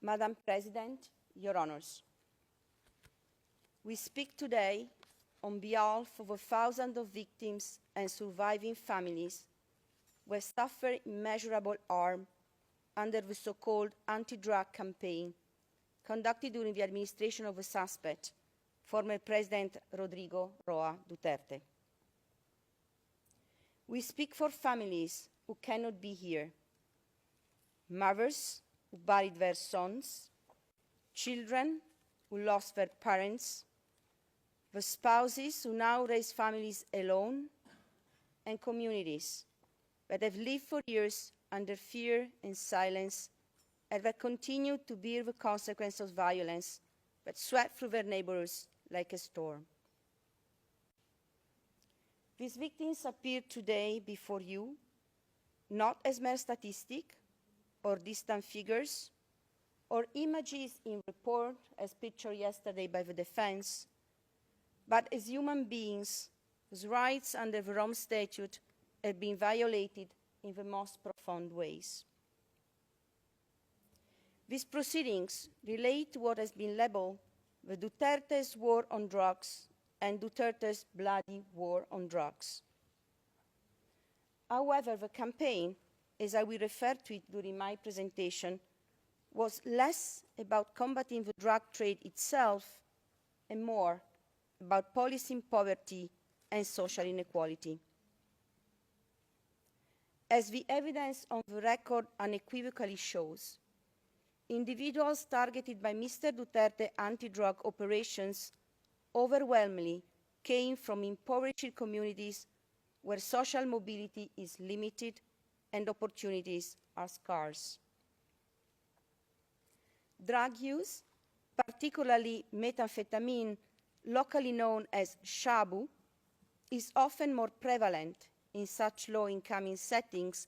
Madam President, Your Honors, we speak today on behalf of the thousands of victims and surviving families who have suffered immeasurable harm under the so-called anti-drug campaign conducted during the administration of the suspect, former President Rodrigo Roa Duterte. We speak for families who cannot be here, mothers who buried their sons, children who lost their parents, the spouses who now raise families alone, and communities that have lived for years under fear and silence and that continue to bear the consequences of violence that swept through their neighborhoods like a storm. These victims appear today before you not as mere statistics or distant figures or images in report as pictured yesterday by the defense, but as human beings whose rights under the Rome Statute have been violated in the most profound ways. These proceedings relate to what has been labeled the Duterte's war on drugs and Duterte's bloody war on drugs. However, the campaign, as I will refer to it during my presentation, was less about combating the drug trade itself and more about policing poverty and social inequality. As the evidence on the record unequivocally shows, individuals targeted by Mr. Duterte anti-drug operations overwhelmingly came from impoverished communities where social mobility is limited and opportunities are scarce. Drug use, particularly methamphetamine, locally known as shabu, is often more prevalent in such low-income settings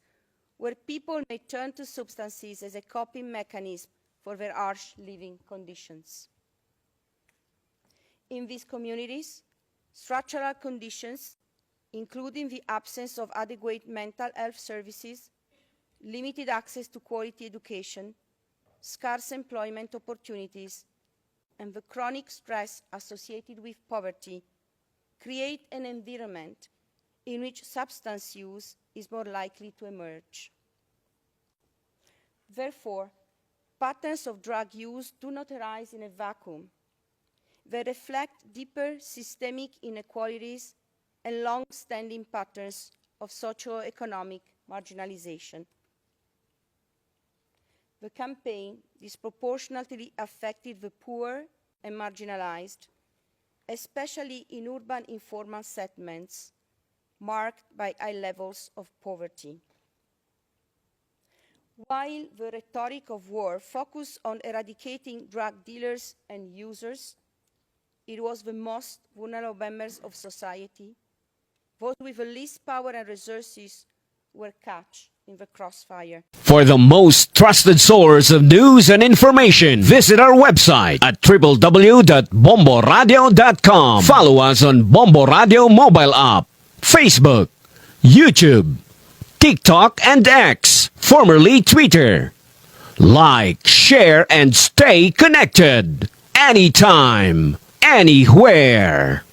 where people may turn to substances as a coping mechanism for their harsh living conditions. In these communities, structural conditions, including the absence of adequate mental health services, limited access to quality education, scarce employment opportunities, and the chronic stress associated with poverty, create an environment in which substance use is more likely to emerge. Therefore, patterns of drug use do not arise in a vacuum. They reflect deeper systemic inequalities and long-standing patterns of socio-economic marginalization. The campaign disproportionately affected the poor and marginalized, especially in urban informal settlements marked by high levels of poverty. While the rhetoric of war focused on eradicating drug dealers and users, it was the most vulnerable members of society, those with the least power and resources, were caught in the crossfire. For the most trusted source of news and information, visit our website at www.bomboradio.com. Follow us on Bombo Radio mobile app, Facebook, YouTube, TikTok, and X, formerly Twitter. Like, share, and stay connected. Anytime, anywhere.